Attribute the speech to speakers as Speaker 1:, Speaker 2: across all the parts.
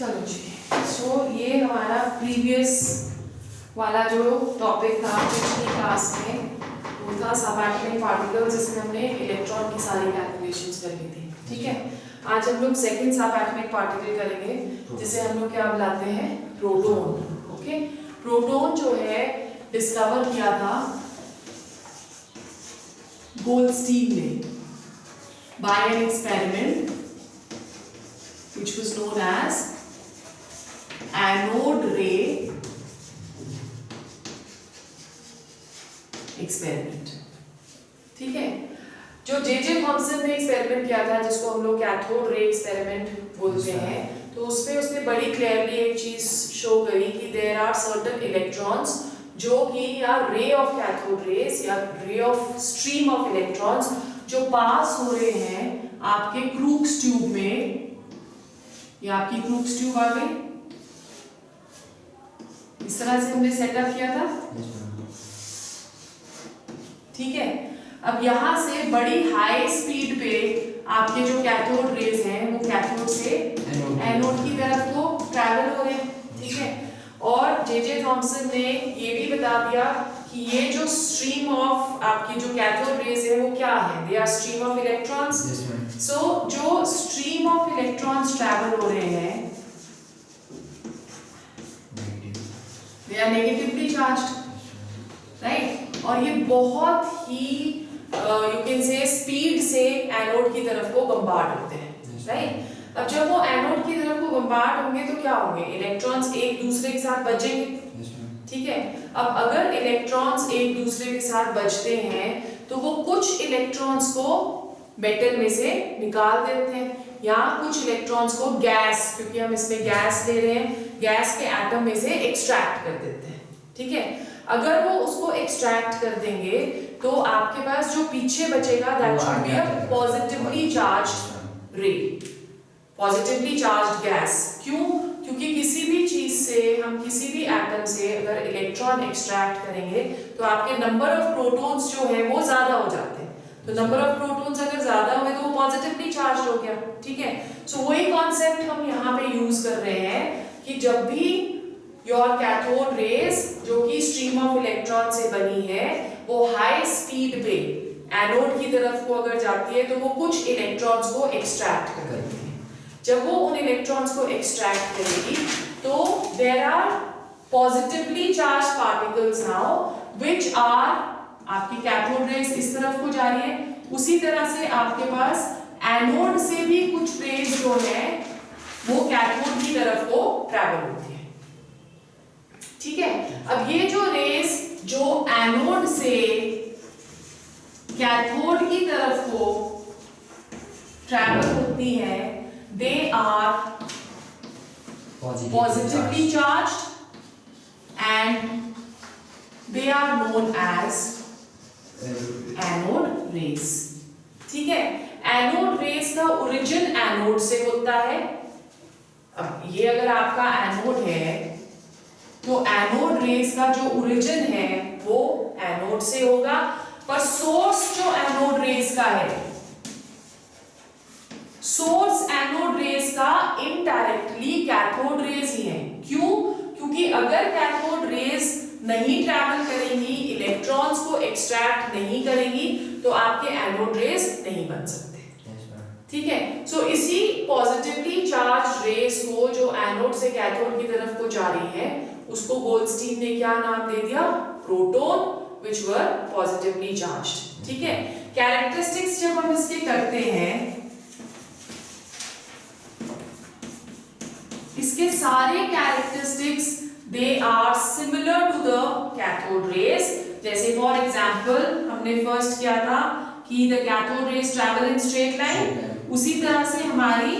Speaker 1: चलो जी, सो ये हमारा प्रीवियस वाला जो टॉपिक था पिछली क्लास में वो था सबएटॉमिक पार्टिकल्स, जिसमें हमने इलेक्ट्रॉन की सारी कैलकुलेशंस कर ली थी। ठीक है, आज हम लोग सेकंड सबएटॉमिक पार्टिकल करेंगे जिसे हम लोग क्या बुलाते हैं, प्रोटॉन। ओके, प्रोटॉन जो है डिस्कवर किया था गोल्डस्टीन ने by an experiment which was known as anode ray experiment। ठीक है, जो जे थॉमसन ने एक्सपेरिमेंट किया था जिसको हम लोग कैथोड रे एक्सपेरिमेंट बोलते हैं, तो उसमें उसने बड़ी क्लियरली एक चीज शो करी कि देयर आर सर्टेन इलेक्ट्रॉन्स जो कि या रे ऑफ कैथोड रेज या ray of stream of electrons जो पास हो रहे हैं आपके क्रूक्स ट्यूब में। ये आपकी क्रूक्स ट्यूब आ गई, इस तरह से हमने सेटअप किया था। ठीक है, अब यहां से बड़ी हाई स्पीड पे आपके जो कैथोड रेज हैं वो कैथोड से एनोड की तरफ को ट्रैवल हो रहे हैं। ठीक है, और जे थॉमसन ने ये भी बता दिया कि ये जो स्ट्रीम ऑफ आपकी जो कैथोड रेज है वो क्या है, they are stream of electrons. So जो स्ट्रीम ऑफ इलेक्ट्रॉन्स ट्रैवल हो रहे हैं they are negatively charged, right, और ये बहुत ही यू कैन से स्पीड से एनोड की तरफ को बम्बार्ड होते हैं, राइट। अब जब वो एनोड की तरफ को बम्बार्ड होंगे तो क्या होंगे, इलेक्ट्रॉन्स एक दूसरे के साथ बचेंगे। ठीक है, अब अगर इलेक्ट्रॉन्स एक दूसरे के साथ बचते हैं तो वो कुछ इलेक्ट्रॉन्स को मेटल में से निकाल देते हैं या कुछ इलेक्ट्रॉन्स को गैस, क्योंकि हम इसमें गैस ले रहे हैं, गैस के एटम में से एक्सट्रैक्ट कर देते हैं। ठीक है, अगर वो उसको एक्सट्रैक्ट कर देंगे तो आपके पास जो पीछे बचेगा that should be a positively charged रे, पॉजिटिवली चार्ज्ड गैस। क्यों? क्योंकि किसी भी चीज से हम किसी भी एटम से अगर इलेक्ट्रॉन एक्सट्रैक्ट करेंगे तो आपके नंबर ऑफ प्रोटॉन्स जो है वो ज्यादा हो जाते हैं। तो नंबर ऑफ प्रोटॉन्स अगर ज्यादा हुए तो वो पॉजिटिवली चार्ज हो गया। ठीक है, सो वही कॉन्सेप्ट हम यहाँ पे यूज कर रहे हैं कि जब भी योर कैथोड रेज जो कि स्ट्रीम ऑफ इलेक्ट्रॉन से बनी है वो हाई स्पीड पे एनोड की तरफ को अगर जाती है तो वो कुछ इलेक्ट्रॉन्स को एक्सट्रैक्ट कर देती है। जब वो उन इलेक्ट्रॉन्स को एक्सट्रैक्ट करेगी तो there are positively charge particles now which are, आपकी कैथोड रेज इस तरफ को जा रही है, उसी तरह से आपके पास एनोड से भी कुछ रेज जो है वो कैथोड की तरफ को ट्रैवल होती है। ठीक है, अब ये जो रेज जो एनोड से कैथोड की तरफ को ट्रैवल होती है they are positively charged and they are known as anode rays. ठीक है, एनोड रेज का ओरिजिन एनोड से होता है। अब ये अगर आपका एनोड है तो एनोड रेज का जो ओरिजिन है वो एनोड से होगा, पर सोर्स जो एनोड रेज का है, सोर्स एनोड रेज का इनडायरेक्टली कैथोड रेज ही है। क्यों? क्योंकि अगर कैथोड रेज नहीं ट्रैवल करेंगी, इलेक्ट्रॉन्स को एक्सट्रैक्ट नहीं करेंगी तो आपके एनोड रेज नहीं बन सकते। ठीक है, सो इसी पॉजिटिवली चार्ज रेज को जो एनोड से कैथोड की तरफ को जा रही है उसको गोल्डस्टीन ने क्या नाम दे दिया, proton, which were positively charged। ठीक है, कैरेक्टरिस्टिक्स जब हम इसके करते हैं, इसके सारे characteristics they are similar to the cathode rays. जैसे फॉर एग्जांपल हमने फर्स्ट किया था कि the cathode rays travel in straight line, उसी तरह से हमारी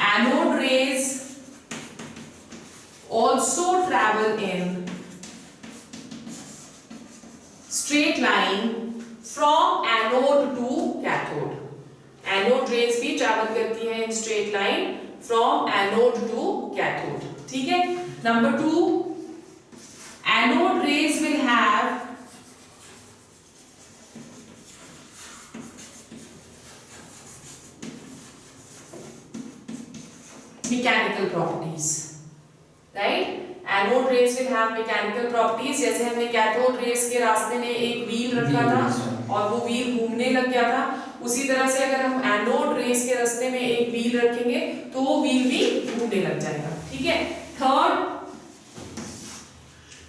Speaker 1: एनोड रेज also travel in straight line from anode to cathode। Anode rays भी ट्रैवल करती है in straight line from anode to cathode. ठीक है, number 2, anode rays will have mechanical properties, right. Anode rays will have mechanical properties, जैसे हमने cathode rays के रास्ते में एक व्हील रखा था और वो व्हील घूमने लग गया था, उसी तरह से अगर हम एनोड रेज के रास्ते में एक व्हील रखेंगे तो वो व्हील भी घूमने लग जाएगा, ठीक है। थर्ड,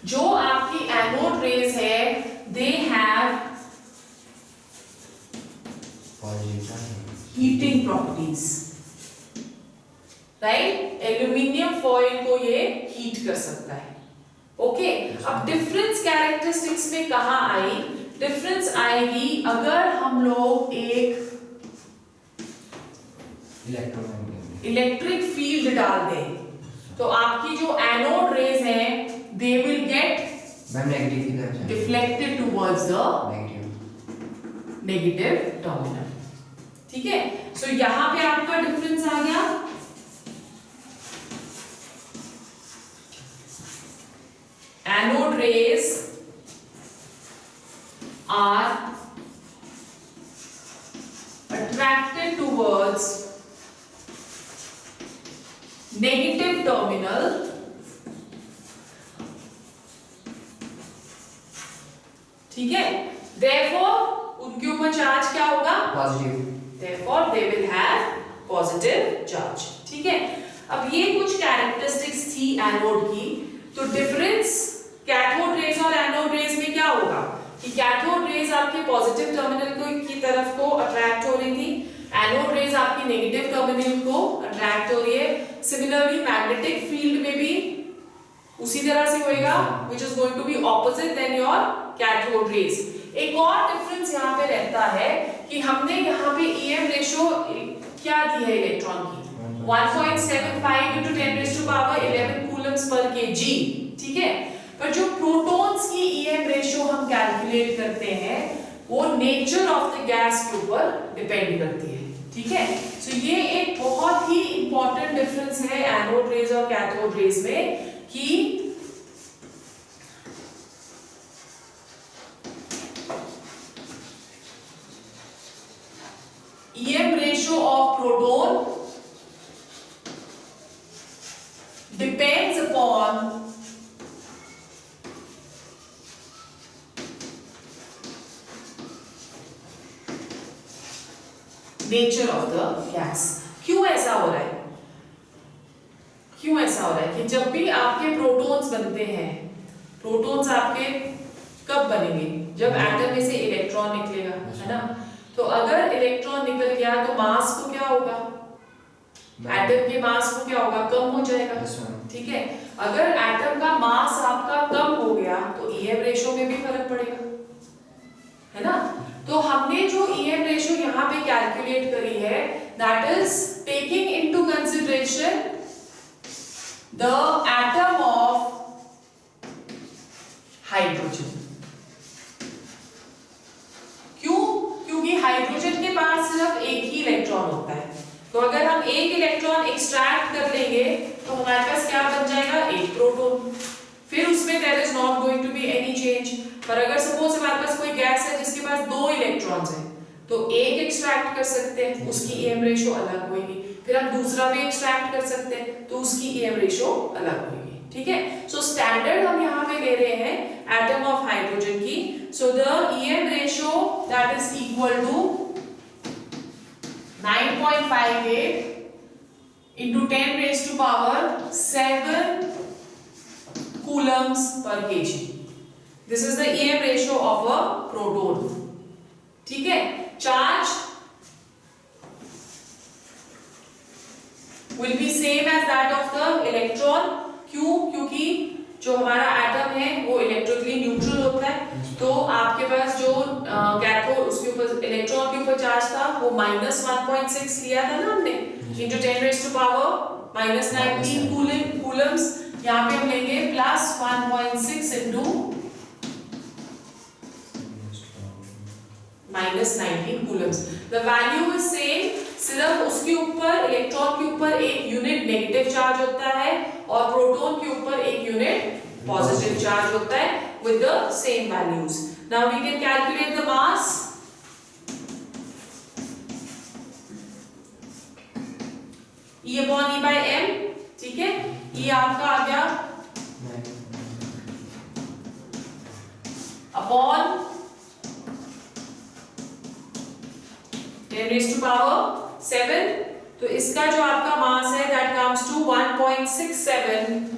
Speaker 1: जो आपकी एनोड रेज है they have heating properties, right. Aluminium foil को ये हीट कर सकता है, ओके। अब डिफरेंस कैरेक्टरिस्टिक्स में कहां आई? डिफरेंस आएगी अगर हम लोग एक इलेक्ट्रिक फील्ड डाल दें, तो आपकी जो एनोड रेज है they will get deflected towards the negative terminal, ठीक है। सो यहां पे आपका डिफरेंस आ गया। Anode rays are attracted towards negative terminal ठीक है। therefore उनके ऊपर चार्ज क्या होगा? Positive. therefore they will have positive charge, ठीक है। अब ये कुछ कैरेक्टरिस्टिक्स थी एनोड की। तो डिफरेंस कैथोड रेज और एनोड रेज में क्या होगा कि कैथोड रेज आपके पॉजिटिव टर्मिनल की तरफ को अट्रैक्ट हो रही थी, एनोड रेज आपकी नेगेटिव टर्मिनल को अट्रैक्ट हो रही है। सिमिलरली मैग्नेटिक फील्ड में भी उसी तरह से होएगा, which is going to be opposite than your cathode rays। एक और डिफरेंस यहाँ पे रहता है कि हमने यहाँ पे EM रेशो क्या दी है इलेक्ट्रॉन की 1.75 into 10 raised to power 11 coulombs per kg, ठीक है। पर जो प्रोटॉन्स की EM रेशो हम कैलकुलेट करते हैं वो नेचर ऑफ द गैस के ऊपर डिपेंड करती है, ठीक है। सो ये एक बहुत ही इंपॉर्टेंट डिफरेंस है एनोड रेज और कैथोड रेज में कि EM ratio of proton depends upon nature of the gas। क्यों ऐसा हो रहा है? क्यों ऐसा हो रहा है कि जब भी आपके प्रोटॉन्स बनते हैं, प्रोटॉन्स आपके कब बनेंगे? जब एटम में से इलेक्ट्रॉन निकलेगा, है ना। तो अगर इलेक्ट्रॉन निकल गया तो मास को क्या होगा? एटम के मास को क्या होगा? कम हो जाएगा, ठीक है। अगर एटम का मास आपका कम हो गया तो EM रेशो में भी फर्क पड़ेगा, है ना। तो हमने जो EM रेशो यहाँ पे कैलकुलेट करी है that is taking into consideration the atom of hydrogen. क्यों? क्योंकि हाइड्रोजन के पास सिर्फ एक ही इलेक्ट्रॉन होता है, तो अगर हम एक इलेक्ट्रॉन एक्सट्रैक्ट कर लेंगे तो हमारे पास क्या बन जाएगा? एक प्रोटॉन। फिर उसमें there is not going to be any change. पर अगर सपोज हमारे पास कोई गैस है जिसके पास दो इलेक्ट्रॉन्स हैं तो एक एक्सट्रैक्ट कर सकते हैं, उसकी EM रेशो अलग होगी। फिर हम दूसरा भी एक्सट्रैक्ट कर सकते हैं तो उसकी EM रेशो अलग होगी, ठीक है। सो स्टैंडर्ड हम यहाँ पे ले रहे हैं एटम ऑफ हाइड्रोजन की। So the EM ratio that is equal to 9.58 into 10 raised to power 7 coulombs per kg। This is the EM ratio of a proton, ठीक है। Charge will be same as that of the electron। क्यों? क्योंकि जो हमारा atom है वो electrically neutral होता है, तो आपके पास जो कैथोड उसके ऊपर इलेक्ट्रॉन के ऊपर चार्ज था वो -1.6 लिया था ना हमने, into 10 raised to power -19 coulombs। यहाँ पे हम लेंगे +1.6 into -19 coulombs। The value is same, सिर्फ उसके ऊपर इलेक्ट्रॉन के ऊपर एक यूनिट नेगेटिव चार्ज होता है और प्रोटॉन के ऊपर एक यूनिट पॉजिटिव चार्ज होता है with the same values। Now we can calculate the mass। E upon E by m ये आपका आ गया अपॉन 10⁻⁷, तो इसका जो आपका मास है that comes to 1.67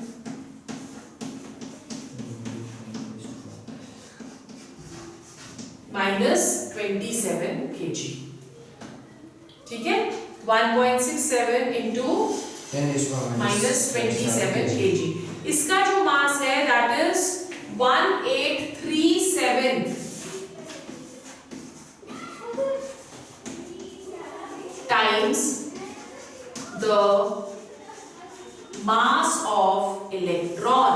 Speaker 1: minus 27 kg। ठीक है, 1.67 इंटू माइनस 27 kg। इसका जो मास है that is 1837 times the mass of electron।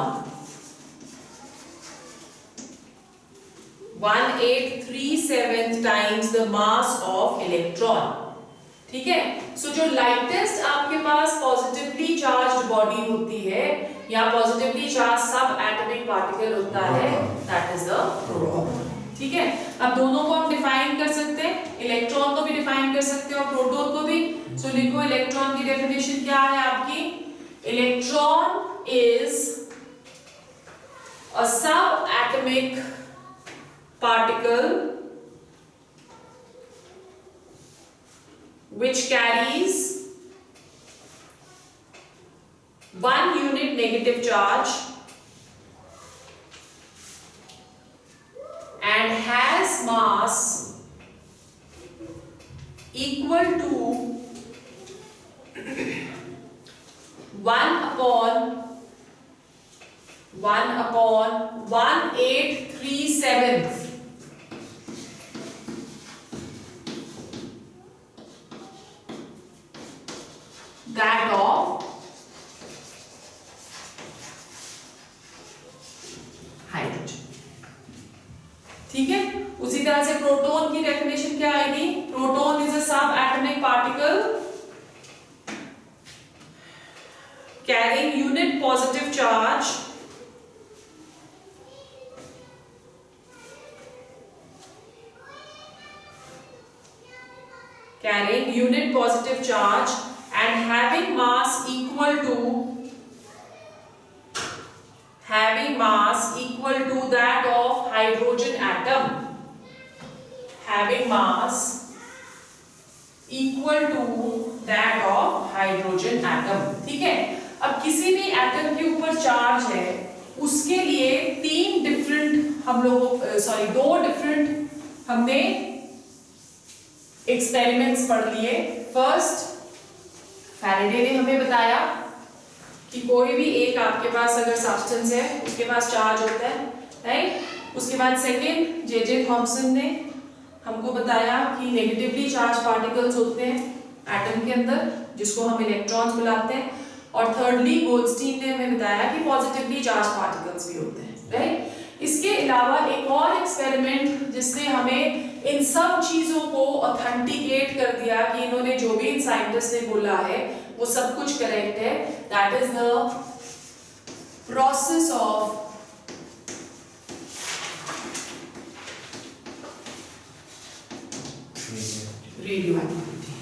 Speaker 1: 1837 times the mass of electron। ठीक है, सो जो लाइटेस्ट आपके पास पॉजिटिवली चार्ज्ड बॉडी होती है या पॉजिटिवली चार्ज सब एटॉमिक पार्टिकल होता है दैट इज द प्रोटॉन। ठीक है, अब दोनों को हम डिफाइन कर सकते हैं, इलेक्ट्रॉन को भी डिफाइन कर सकते हैं और प्रोटॉन को भी। सो लिखो इलेक्ट्रॉन की डेफिनेशन क्या है आपकी, इलेक्ट्रॉन इज अ सब atomic particle which carries 1 unit negative charge and has mass equal to 1/1837 that of hydrogen. ठीक है, उसी तरह से प्रोटॉन की डेफिनेशन क्या आएगी, प्रोटॉन इज अ सब atomic particle carrying unit positive charge and having mass equal to that of hydrogen atom, having mass equal to that of hydrogen atom। ठीक है, अब किसी भी एटम के ऊपर चार्ज है उसके लिए दो डिफरेंट हमने एक्सपेरिमेंट्स पढ़ लिए। फर्स्ट, फैराडे ने हमें बताया कि कोई भी एक आपके पास अगर सब्सटेंस है उसके पास चार्ज होता है, राइट। उसके बाद सेकेंड, जे थॉमसन ने हमको बताया कि नेगेटिवली चार्ज पार्टिकल्स होते हैं एटम के अंदर जिसको हम इलेक्ट्रॉन्स बुलाते हैं। और थर्डली, गोल्डस्टीन ने हमें बताया कि पॉजिटिवली चार्ज पार्टिकल्स भी होते हैं, राइट। इसके अलावा एक और एक्सपेरिमेंट जिसने हमें इन सब चीजों को ऑथेंटिकेट कर दिया कि इन्होंने जो भी इन साइंटिस्ट ने बोला है वो सब कुछ करेक्ट है, that is the process of radio activity.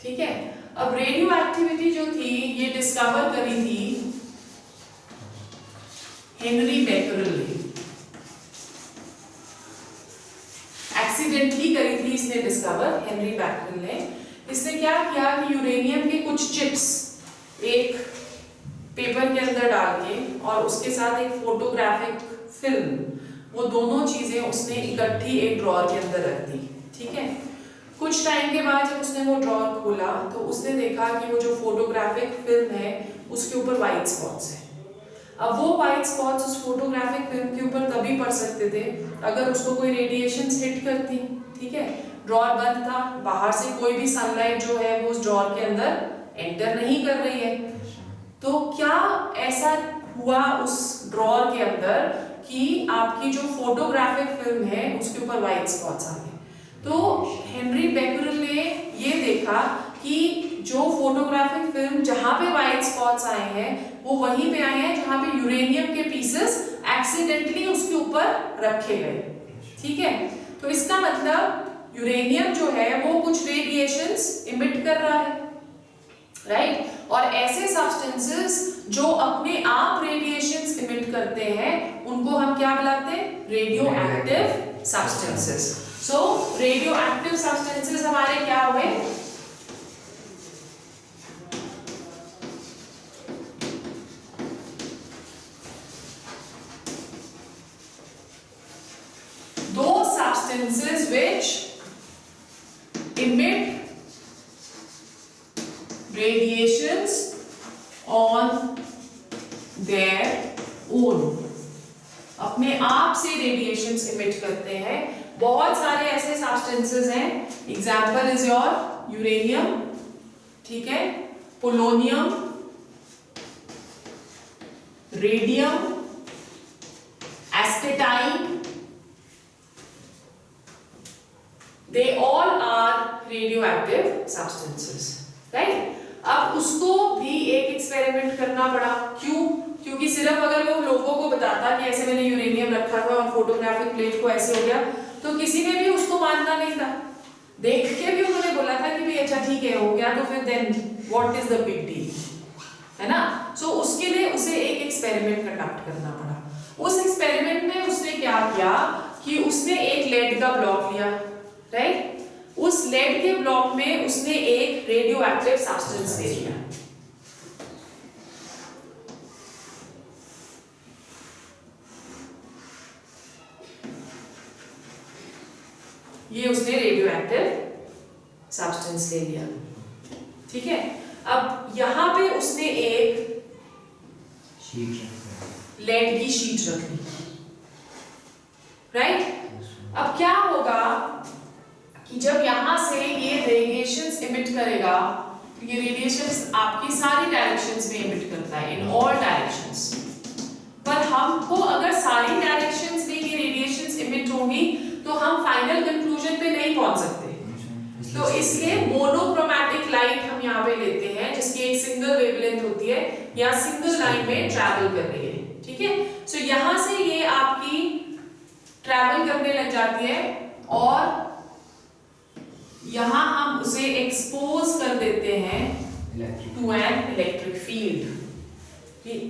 Speaker 1: ठीक है, अब रेडियो एक्टिविटी जो थी ये डिस्कवर करी थी हेनरी बेकरेल ने, एक्सीडेंटली करी थी इसने डिस्कवर, हेनरी बेकरेल ने। इसने क्या किया कि यूरेनियम के कुछ चिप्स एक पेपर के अंदर डाल के और उसके साथ एक फोटोग्राफिक फिल्म, वो दोनों चीजें उसने इकट्ठी एक ड्रॉअर के अंदर रख दी। ठीक है, कुछ टाइम के बाद जब उसने वो ड्रॉअर खोला तो उसने देखा कि वो जो फोटोग्राफिक फिल्म है उसके ऊपर वाइट स्पॉट्स है। अब वो वाइट स्पॉट्स उस फोटोग्राफिक फिल्म के ऊपर तभी पड़ सकते थे अगर उसको कोई रेडिएशंस हिट करती। ठीक है, ड्रॉअर बंद था, बाहर से कोई भी सनलाइट जो है वो उस ड्रॉअर के अंदर एंटर नहीं कर रही है। तो क्या ऐसा हुआ उस ड्रॉअर के अंदर कि आपकी जो फोटोग्राफिक फिल्म है उसके ऊपर वाइट स्पॉट्स आ गए। तो हेनरी बेकरेल ने ये देखा कि जो फोटोग्राफिक फिल्म जहां पे वाइट स्पॉट्स आए हैं वो वहीं पे आए हैं जहां पे यूरेनियम के पीसेस एक्सीडेंटली उसके ऊपर रखे गए। ठीक है, तो इसका मतलब यूरेनियम जो है वो कुछ रेडिएशंस इमिट कर रहा है। राइट? और ऐसे सब्सटेंसेस जो अपने आप रेडिएशंस इमिट करते हैं उनको हम क्या बुलाते हैं? Radioactive substances. So radioactive substances हमारे क्या हुए? Those substances which emit radiations on their own, अपने आप से रेडिएशंस इमिट करते हैं। बहुत सारे ऐसे सब्सटेंसेस हैं। एग्जाम्पल इज योर यूरेनियम, ठीक है, polonium, radium, astatine, they all are radioactive substances, right? अब उसको भी एक एक्सपेरिमेंट करना पड़ा। क्यों? क्योंकि सिर्फ अगर वो लोगों को बताता कि ऐसे मैंने यूरेनियम रखा था और फोटोग्राफिक प्लेट को ऐसे हो गया, तो किसी ने भी उसको मानना नहीं था। देख के भी उन्होंने बोला था कि भाई अच्छा ठीक है, हो गया तो फिर then what is the big deal, है ना? सो उसके लिए उसे एक एक्सपेरिमेंट कंडक्ट करना पड़ा। उस एक्सपेरिमेंट में उसने क्या किया कि उसने एक लेड का ब्लॉक लिया, राइट? उस लेड के ब्लॉक में उसने एक रेडियो एक्टिव सब्सटेंस दे दिया। ये उसने रेडियो एक्टिव सब्सटेंस ले लिया, ठीक है। अब यहां पे उसने एक लेड की शीट रख ली, राइट? अब क्या होगा कि जब यहां से ये रेडिएशंस इमिट करेगा, तो ये रेडिएशंस आपकी सारी डायरेक्शंस में इमिट करता है, इन ऑल डायरेक्शंस। पर हमको अगर सारी डायरेक्शंस में ये रेडिएशंस इमिट होंगी तो हम फाइनल कंक्लूजन पे नहीं पहुंच सकते। तो इसलिए मोनोक्रोमैटिक लाइट हम यहाँ पे लेते हैं, जिसकी एक सिंगल वेवलेंथ होती है या सिंगल लाइन में ट्रैवल कर रही है, ठीक है। सो यहां से ये आपकी ट्रैवल करने लग जाती है और यहां हम उसे एक्सपोज कर देते हैं to an electric field,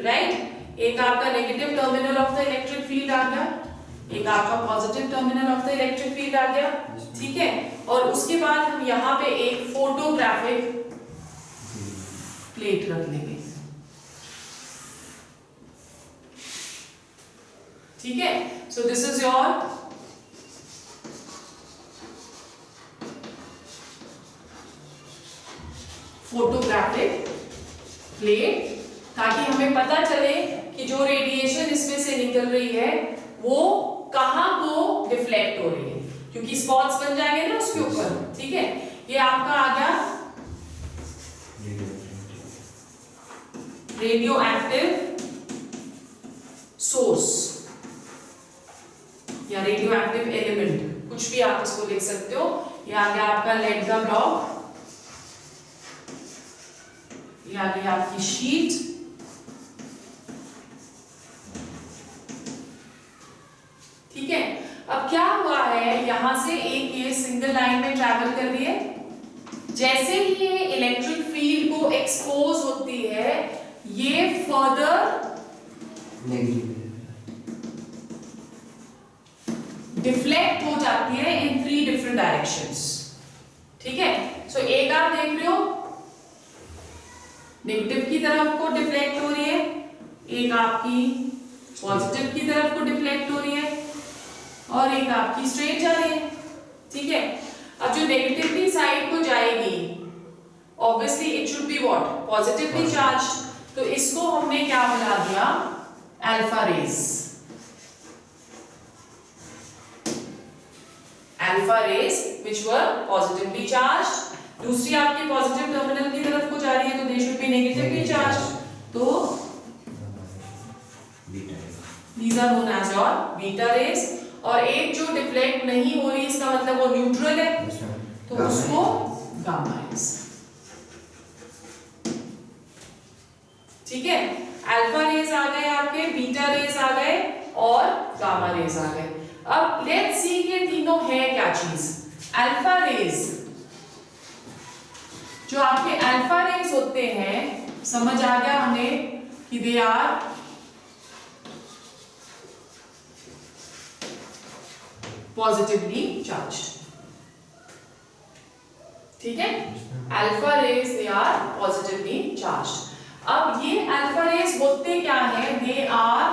Speaker 1: right? एक आपका negative terminal of the electric field आ गया, एक आपका positive terminal of the electric field आ गया, ठीक है। और उसके बाद हम यहाँ पे एक फोटोग्राफिक प्लेट रख लेंगे, ठीक है। So this is your photographic plate, ताकि हमें पता चले कि जो रेडिएशन इसमें से निकल रही है वो कहां को डिफ्लेक्ट हो रही है, क्योंकि स्पॉट्स बन जाएंगे ना उसके ऊपर, ठीक है। ये आपका आ गया रेडियो एक्टिव सोर्स या रेडियो एक्टिव एलिमेंट, कुछ भी आप इसको लिख सकते हो। ये आ गया आपका लेड का ब्लॉक, ये आ गई आपकी शीट, ठीक है। अब क्या हुआ है, यहां से एक ये सिंगल लाइन में ट्रैवल कर रही है, जैसे ही ये इलेक्ट्रिक फील्ड को एक्सपोज होती है ये फर्दर डिफ्लेक्ट हो जाती है इन 3 डिफरेंट डायरेक्शंस, ठीक है। सो एक आप देख रहे हो नेगेटिव की तरफ को डिफ्लेक्ट हो रही है, एक आपकी पॉजिटिव की तरफ को डिफ्लेक्ट हो रही है और एक आपकी स्ट्रेट जा रही है, ठीक है। अब जो नेगेटिवली साइड को जाएगी obviously it should be what, positively charge, तो इसको हमने क्या बना दिया, alpha rays. Alpha rays which were positively charged, दूसरी आपकी पॉजिटिव टर्मिनल की तरफ को जा रही है तो they should be negatively charged, तो these are known as your beta rays। और एक जो डिफ्लेक्ट नहीं हो रही इसका मतलब वो न्यूट्रल है, तो उसको गामा रेज, ठीक है। अल्फा रेज आ गए आपके, बीटा रेज आ गए और गामा रेज आ गए। अब लेट्स सी ये तीनों है क्या चीज। अल्फा रेज जो आपके अल्फा रेज होते हैं, समझ आ गया हमें कि दे आर पॉजिटिवली चार्ज्ड, ठीक है। Alpha rays they are positively charged. अब ये अल्फा रेज होते क्या है, they are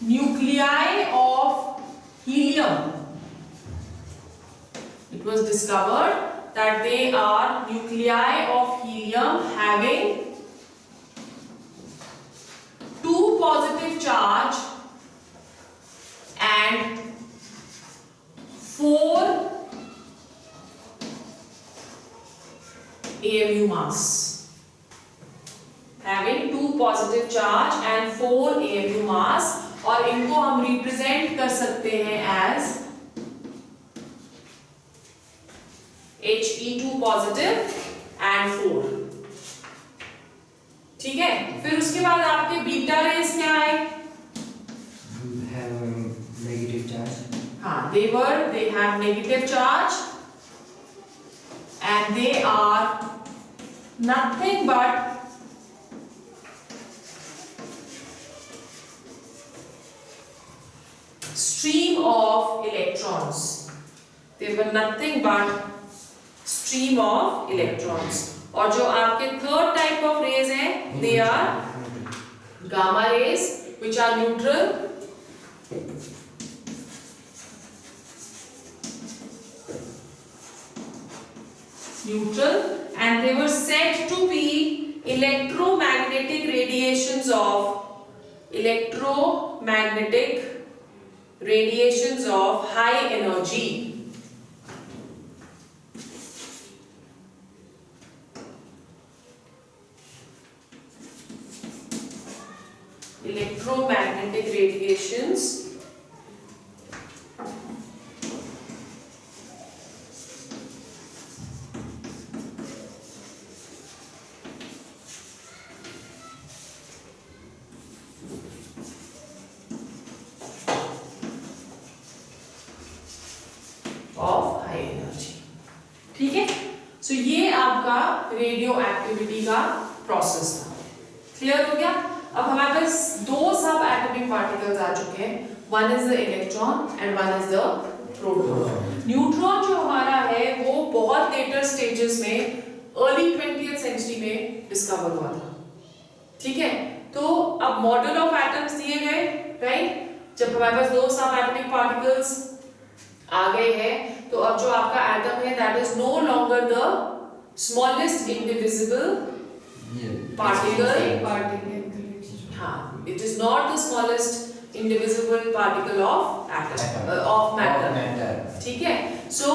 Speaker 1: nuclei of helium. It was discovered that they are nuclei of helium having 2 positive charge and 4 AMU mass. Having 2 positive charge and 4 AMU mass, और इनको हम represent कर सकते हैं एज He2 पॉजिटिव एंड 4, ठीक है। फिर उसके बाद आपके बीटा रेज क्या आए,
Speaker 2: नेगेटिव चार्ज,
Speaker 1: हाँ they have negative charge and they are nothing but stream of electrons. They were nothing but stream of electrons. और जो आपके थर्ड टाइप ऑफ रेज हैं, they are gamma rays which are neutral, and they were said to be electromagnetic radiations of high energy. Electromagnetic radiations of high energy, ठीक है। सो ये आपका radio activity का process था, क्लियर हो गया। अब हमारे पास 2 सब एटॉमिक पार्टिकल्स आ चुके हैं, one is the electron and one is the proton. Neutron जो हमारा है वो बहुत लेटर स्टेजेस में अर्ली 20th सेंचुरी में डिस्कवर हुआ था, ठीक है। तो अब मॉडल ऑफ एटम्स दिए गए, राइट। जब हमारे पास 2 सब एटॉमिक पार्टिकल्स आ गए हैं, तो अब जो आपका एटम है that is no longer the smallest indivisible particle, हाँ, it is not the smallest indivisible particle of atom of matter, ठीक है। So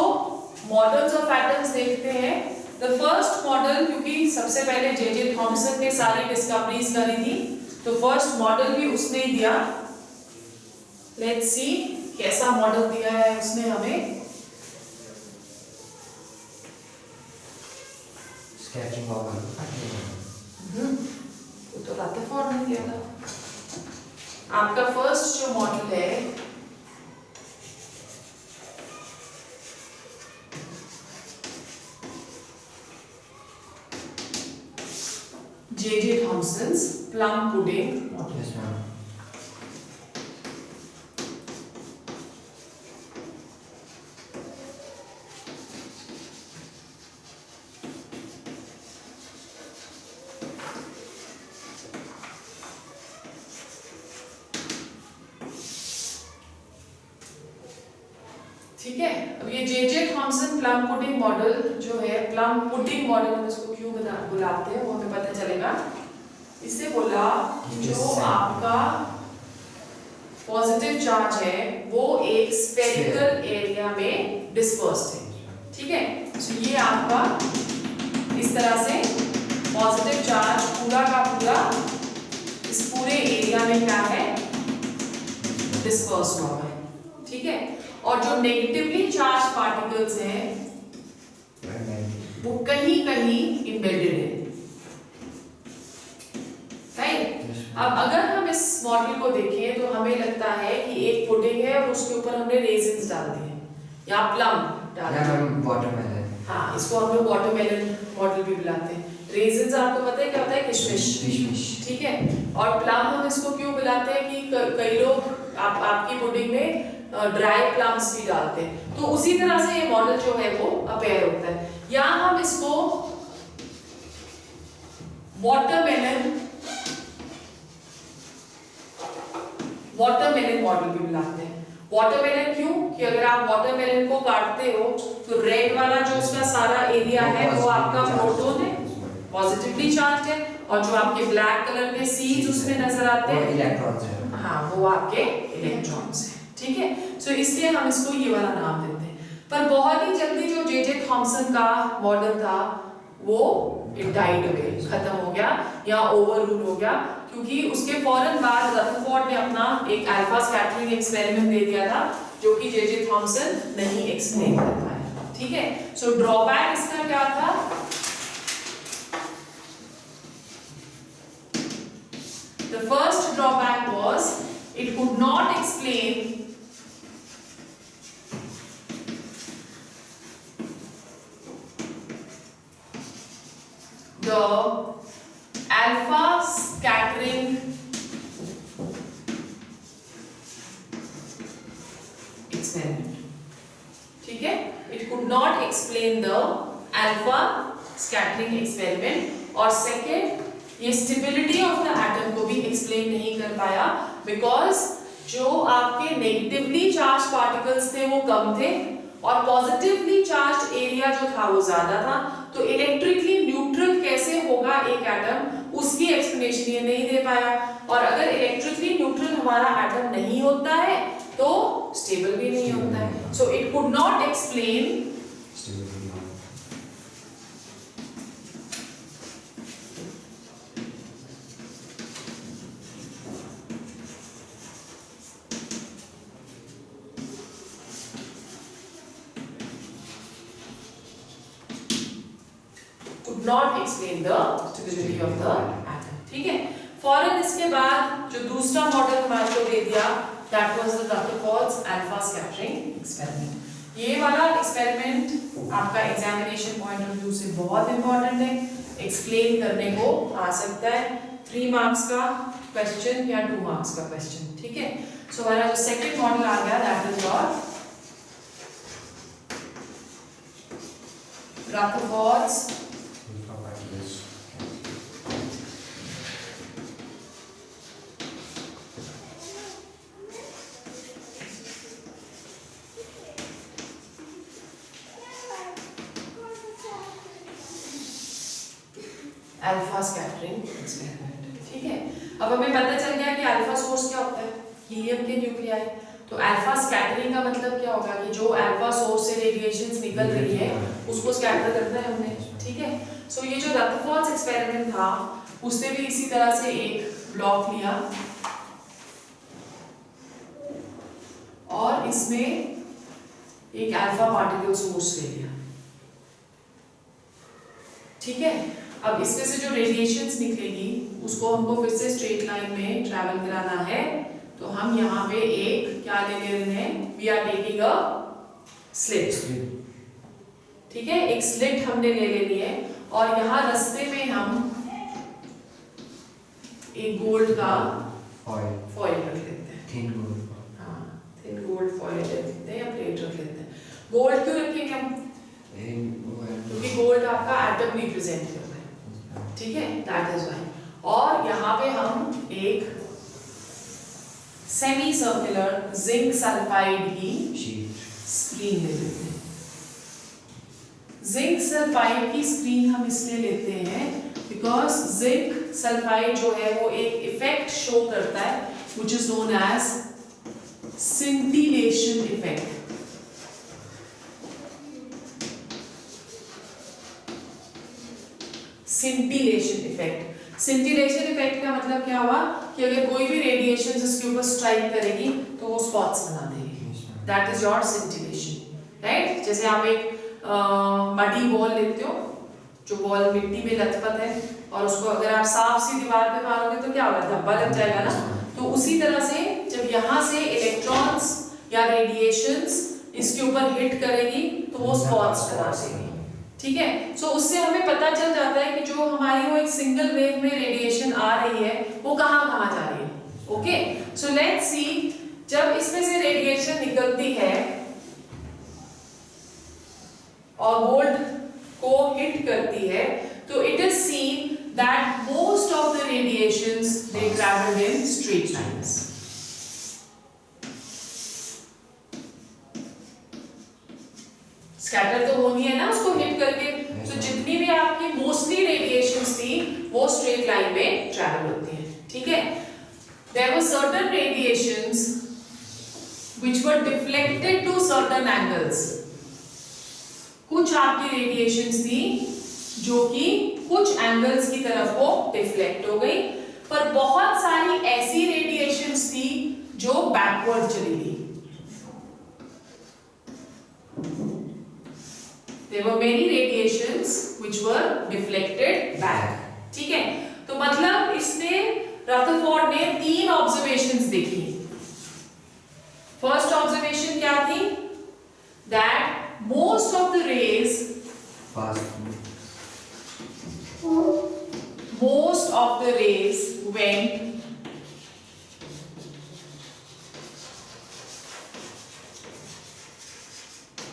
Speaker 1: models of atoms देखते हैं। The first model, क्योंकि सबसे पहले J.J. थॉमसन ने सारी डिस्कवरीज करी थी, तो फर्स्ट मॉडल भी उसने ही दिया। Let's see कैसा मॉडल दिया है उसने हमें।
Speaker 2: स्केचिंग ऑफ
Speaker 1: तो रदरफोर्ड ने दिया था। आपका फर्स्ट जो मॉडल है J.J. Thomson's plum pudding model.
Speaker 2: Yes ma'am.
Speaker 1: ठीक है। अब ये J.J. Thompson plum pudding model जो है, प्लम पुडिंग मॉडल हम इसको क्यों बुलाते हैं वो हमें पता चलेगा। इससे बोला जो आपका पॉजिटिव चार्ज है वो एक स्फेरिकल एरिया में डिस्पर्स्ड है, ठीक है। तो ये आपका इस तरह से पॉजिटिव चार्ज पूरा का पूरा इस पूरे एरिया में क्या है, डिस्पर्स्ड हुआ है, ठीक है। और जो नेगेटिवली चार्ज पार्टिकल्स हैं वो कहीं कहीं एम्बेडेड है, राइट। अब अगर हम इस मॉडल को देखें तो हमें लगता है कि एक पुडिंग है और उसके ऊपर हमने रेजिन्स डाल दिए या प्लम डाल दिए,
Speaker 2: वाटरमेलन,
Speaker 1: हाँ, इसको हम लोग वाटरमेलन मॉडल भी बुलाते हैं। रेजिन्स आपको पता है क्या होता है? किशमिश। ठीक है। और प्लम हम इसको क्यों बुलाते हैं कि कई लोग आपकी पुडिंग में ड्राई प्लम्स भी डालते हैं, तो उसी तरह से ये मॉडल जो है वो अपेयर होता है। या हम इसको वाटरमेलन मॉडल भी बुलाते हैं। वाटरमेलन क्यों? कि अगर आप वाटरमेलन को काटते हो तो रेड वाला जो उसका सारा एरिया है वो आपका प्रोटॉन है, पॉजिटिवली चार्ज है, और जो आपके ब्लैक कलर के सीड्स उसमें नजर आते हैं
Speaker 2: इलेक्ट्रॉन्स हैं।
Speaker 1: हाँ, वो आपके इलेक्ट्रॉन्स हैं। ठीक है, सो इसलिए हम इसको ये वाला नाम देते हैं। पर बहुत ही जल्दी जो जे थॉमसन का मॉडल था वो इट डाइड अवे, खत्म हो गया या ओवररूल हो गया, क्योंकि उसके फौरन बाद रदरफोर्ड ने अपना एक अल्फा स्कैटरिंग एक्सपेरिमेंट दे दिया था जो कि जे थॉमसन नहीं एक्सप्लेन कर पाया। ठीक है, सो ड्रॉबैक इसका क्या था? The first drawback was it could not explain the alpha scattering experiment. ठीक है, it could not explain the alpha scattering experiment, और second ये स्टेबिलिटी ऑफ द एटम को भी एक्सप्लेन नहीं कर पाया, बिकॉज जो आपके नेगेटिवली चार्ज पार्टिकल्स थे वो कम थे और पॉजिटिवली चार्ज एरिया जो था वो ज्यादा था, तो इलेक्ट्रिकली न्यूट्रल कैसे होगा एक एटम, उसकी एक्सप्लेनेशन ये नहीं दे पाया। और अगर इलेक्ट्रिकली न्यूट्रल हमारा एटम नहीं होता है तो स्टेबल भी नहीं होता है, so it could not explain not explain the stability of the atom. ठीक है, फौरन इसके बाद जो दूसरा मॉडल हमारे को दे दिया that was the Rutherford's alpha scattering experiment. ये वाला एक्सपेरिमेंट आपका एग्जामिनेशन पॉइंट ऑफ व्यू से बहुत इंपॉर्टेंट है, एक्सप्लेन करने को आ सकता है 3 मार्क्स का क्वेश्चन या 2 मार्क्स का क्वेश्चन। ठीक है, सो हमारा जो सेकंड मॉडल आ गया that is your Rutherford's alpha scattering experiment. ठीक है, अब हमें पता चल गया कि अल्फा सोर्स क्या होता है, हीलियम के न्यूक्लियाई। तो अल्फा स्कैटरिंग का मतलब क्या होगा कि जो अल्फा सोर्स से रेडिएशंस निकल रही है उसको स्कैटर करना है हमने। ठीक है, सो ये जो रदरफोर्ड्स एक्सपेरिमेंट था उसने भी इसी तरह से एक ब्लॉक लिया और इसमें एक अल्फा पार्टिकल सोर्स ले लिया। ठीक है, अब इसमें से जो रेडिएशंस निकलेगी उसको हमको फिर से स्ट्रेट लाइन में ट्रैवल कराना है, तो हम यहाँ पे एक क्या ले रहे हैं, we are taking a slit. ठीक है, एक स्लिट हमने ले लेनी है और यहाँ रास्ते में हम एक गोल्ड का फॉइल रख लेते हैं,
Speaker 2: थिन गोल्ड।
Speaker 1: हाँ, थिन गोल्ड फॉइल रख लेते हैं या प्लेट रख लेते हैं। गोल्ड क्यों रखेंगे हम? क्योंकि गोल्ड आपका एटम रिप्रेजेंट करता है। ठीक है, दैट इज व्हाई। और यहाँ पे हम एक सेमी सर्कुलर जिंक सल्फाइड की स्क्रीन ले लेते हैं। जिंक सल्फाइड की स्क्रीन हम इसलिए लेते हैं बिकॉज जिंक सल्फाइड जो है वो एक इफेक्ट शो करता है which is known as scintillation effect. Scintillation effect. Scintillation effect का मतलब क्या हुआ कि अगर कोई भी रेडिएशन इसके ऊपर स्ट्राइक करेगी तो वो स्पॉट्स बना देगी, that is your scintillation, right. जैसे आप एक मडी बॉल लेते हो, जो बॉल मिट्टी में लथपथ है और उसको अगर आप साफ सी दीवार पे मारोगे तो क्या होगा, धब्बा लग जाएगा ना। तो उसी तरह से जब यहाँ से इलेक्ट्रॉन्स या रेडिएशंस इसके ऊपर हिट करेगी तो वो स्पॉट्स बना देगी। ठीक है। सो उससे हमें पता चल जाता है कि जो हमारी वो एक सिंगल वेव में रेडिएशन आ रही है वो कहाँ कहाँ जा रही है। ओके, सो लेट्स सी, जब इसमें से रेडिएशन निकलती है और गोल्ड को हिट करती है, तो it is seen that most of the radiations they travel in straight lines. Scatter तो होनी है ना उसको हिट करके, तो जितनी भी आपकी मोस्टली रेडिएशंस थी वो स्ट्रेट लाइन में ट्रैवल होती है। ठीक है, there were certain radiations which were deflected to certain angles. कुछ आपकी रेडिएशंस थी जो कि कुछ एंगल्स की तरफ वो डिफ्लेक्ट हो गई, पर बहुत सारी ऐसी रेडिएशंस थी जो बैकवर्ड चली गई। There were many radiations which were deflected back. ठीक है, तो मतलब इसने रदरफोर्ड ने 3 ऑब्जर्वेशंस देखी। फर्स्ट ऑब्जर्वेशन क्या थी? That most of the rays went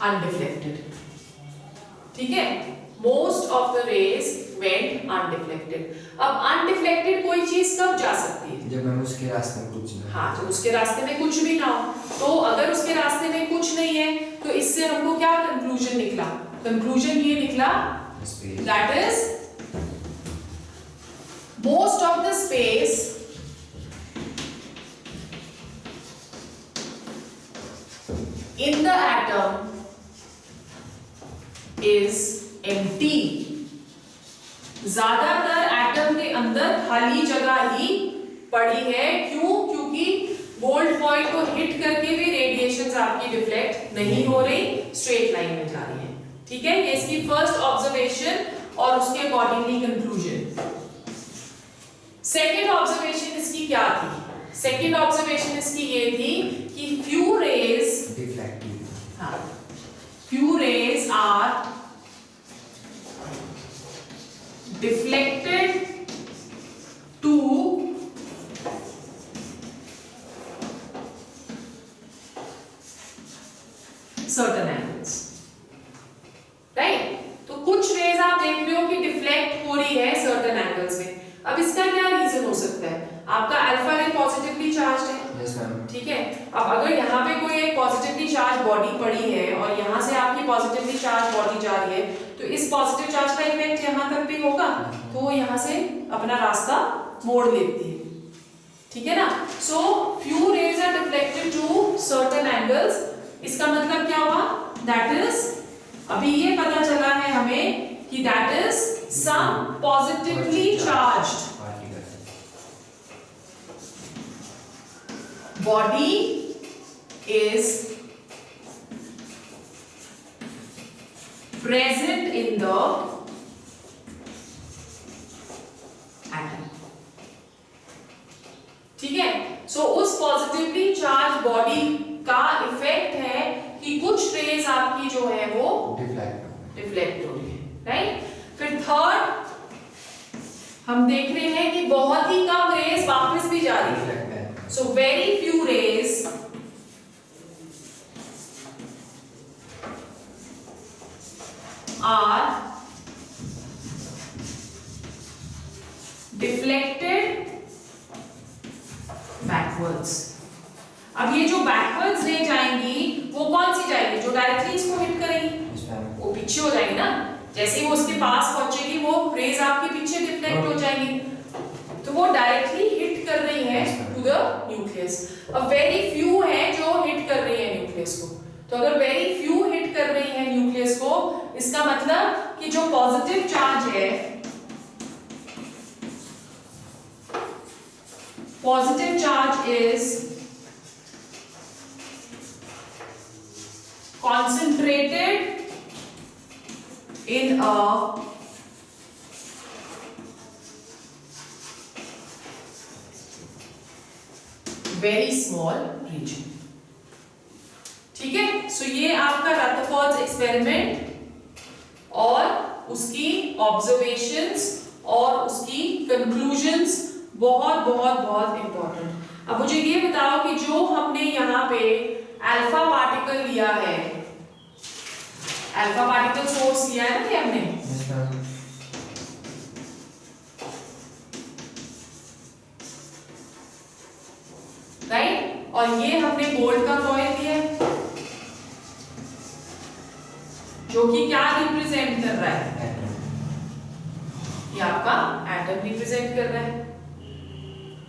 Speaker 1: undeflected. ठीक है, most of the rays went undeflected. अब अनडिफ्लेक्टेड कोई चीज कब जा सकती है?
Speaker 2: जब हम उसके रास्ते में कुछ नहीं।
Speaker 1: हाँ, जब उसके रास्ते में कुछ भी ना हो। तो अगर उसके रास्ते में कुछ नहीं है तो इससे हमको क्या कंक्लूजन निकला? कंक्लूजन ये निकला that is most of the space in the atom is empty। ज्यादातर एटम के अंदर खाली जगह ही पड़ी है। क्यों? क्योंकि गोल्ड फॉइल को हिट करके भी रेडिएशंस आपकी डिफ्लेक्ट नहीं हो रही, स्ट्रेट लाइन में जा रही है। ठीक है, ये इसकी फर्स्ट ऑब्जर्वेशन और उसके अकॉर्डिंगली कंक्लूजन। सेकेंड ऑब्जर्वेशन इसकी क्या थी? सेकेंड ऑब्जर्वेशन इसकी ये थी कि फ्यू रेज
Speaker 2: डिफ्लेक्टिव।
Speaker 1: हाँ, few rays are deflected to certain angles, right? तो कुछ रेज आप देख रहे हो कि डिफ्लेक्ट हो रही है सर्टेन एंगल्स में। अब इसका क्या रीजन हो सकता है? आपका अल्फा रे पॉजिटिवली चार्ज्ड है।
Speaker 2: Yes ma'am.
Speaker 1: ठीक है, अब अगर यहाँ पे कोई एक पॉजिटिवली चार्ज बॉडी पड़ी है और यहाँ से आपकी पॉजिटिवली चार्ज बॉडी जा रही है, तो इस पॉजिटिव चार्ज का इफेक्ट यहाँ तक भी होगा, तो वो यहाँ से अपना रास्ता मोड़ लेती है। ठीक है ना? So few rays are deflected to certain angles. इसका मतलब क्या हुआ? दैट इज, अभी ये पता चला है हमें कि that is some positively charged body is present in the atom। ठीक है, सो उस पॉजिटिवली चार्ज बॉडी का इफेक्ट है कि कुछ रेज आपकी जो है वो डिफ्लेक्ट हो रही है, राइट? फिर थर्ड हम देख रहे हैं कि बहुत ही कम रेज वापस भी जा रही है। So very few rays are deflected backwards। अब ये जो backwards रे जाएंगी वो कौन सी जाएगी? जो डायरेक्टली इसको हिट करेंगी वो पीछे हो जाएगी ना। जैसे ही वो उसके पास पहुंचेगी वो रेज आपके पीछे डिफ्लेक्ट हो जाएंगी, तो वो डायरेक्टली हिट कर रही है टू द न्यूक्लियस। अब वेरी फ्यू है जो हिट कर रही है न्यूक्लियस को। तो अगर वेरी फ्यू हिट कर रही है न्यूक्लियस को, इसका मतलब कि जो पॉजिटिव चार्ज है, positive charge is concentrated in a very small region। ठीक है, सो ये आपका रदरफोर्ड्स एक्सपेरिमेंट और उसकी ऑब्जर्वेशंस और उसकी कंक्लूजन्स बहुत बहुत बहुत इंपॉर्टेंट। अब मुझे ये बताओ कि जो हमने यहाँ पे अल्फा पार्टिकल लिया है, अल्फा पार्टिकल सोर्स लिया है ना ये हमने,
Speaker 2: Yes, ma'am.
Speaker 1: राइट, और ये हमने गोल्ड का कॉइल लिया है जो कि क्या रिप्रेजेंट कर रहा है, ये आपका एटम रिप्रेजेंट कर रहा है।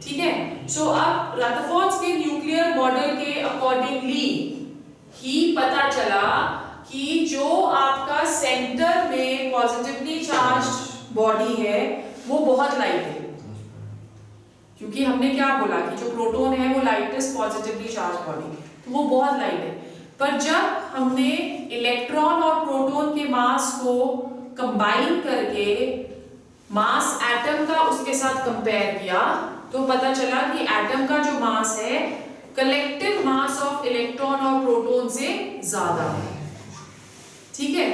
Speaker 1: ठीक है, सो अब रदरफोर्ड्स के न्यूक्लियर मॉडल के अकॉर्डिंगली ही पता चला कि जो आपका सेंटर में पॉजिटिवली चार्ज्ड बॉडी है वो बहुत लाइट है, क्योंकि हमने क्या बोला कि जो प्रोटॉन है वो लाइटेस्ट पॉजिटिवली चार्ज बॉडी, तो वो बहुत लाइट है। पर जब हमने इलेक्ट्रॉन और प्रोटॉन के मास को कंबाइन करके मास एटम का उसके साथ कंपेयर किया तो पता चला कि एटम का जो मास है कलेक्टिव मास ऑफ इलेक्ट्रॉन और प्रोटॉन से ज्यादा है। ठीक है,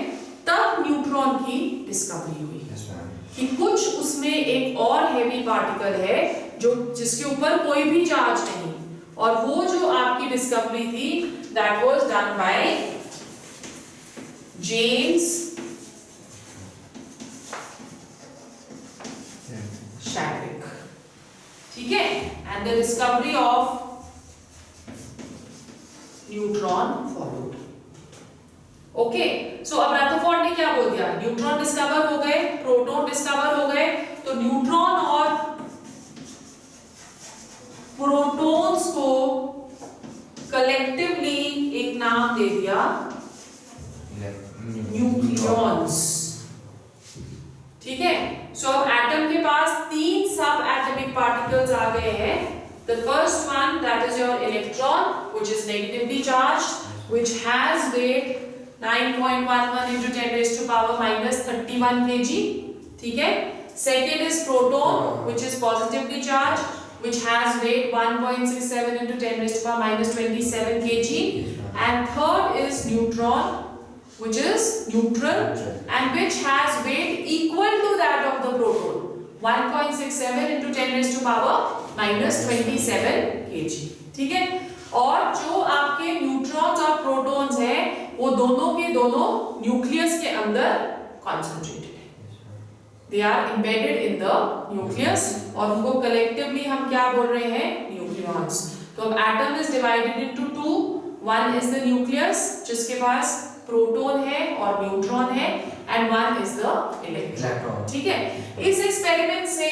Speaker 1: तब न्यूट्रॉन की डिस्कवरी हुई कि कुछ उसमें एक और हेवी पार्टिकल है जो जिसके ऊपर कोई भी चार्ज नहीं, और वो जो आपकी डिस्कवरी थी that was done by James Chadwick. ठीक है, and the discovery of neutron followed. Okay, so अब रदरफोर्ड ने क्या बोल दिया, न्यूट्रॉन डिस्कवर हो गए, प्रोटॉन डिस्कवर हो गए, तो न्यूट्रॉन और प्रोटॉन्स को कलेक्टिवली एक नाम दे दिया न्यूक्लियॉन्स। ठीक है, सो अब एटम के पास 3 सब एटॉमिक पार्टिकल्स आ गए हैं। The first one that is your electron which is negatively charged which has weight 9.11 into 10 raised to power minus 31 kg. ठीक है, second is proton which is positively charged which has weight 1.67 into 10 raised to power minus 27 kg, and third is neutron which is neutral and which has weight equal to that of the proton 1.67 into 10 raised to power minus 27 kg. ठीक है, और जो आपके neutrons और protons हैं वो दोनों के दोनों न्यूक्लियस के अंदर कॉन्सेंट्रेटेड है, they are embedded in the nucleus, और उनको कलेक्टिवली हम क्या बोल रहे हैं, न्यूक्लियॉन्स। तो अब atom is divided into 2, one is the nucleus जिसके पास प्रोटॉन है और न्यूट्रॉन है, and one is the electron. ठीक है, इस एक्सपेरिमेंट से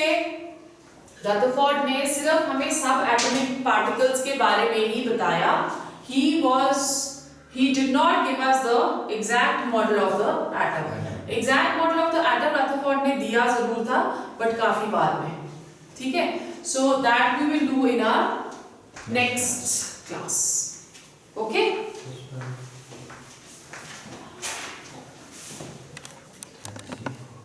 Speaker 1: रदरफोर्ड ने सिर्फ हमें सब एटॉमिक पार्टिकल्स के बारे में ही बताया। He did not give us the exact model of the atom. Exact model of the atom Rutherford ने दिया जरूर था बट काफी बाद में। ठीक है, so that we will do in our next class. Okay?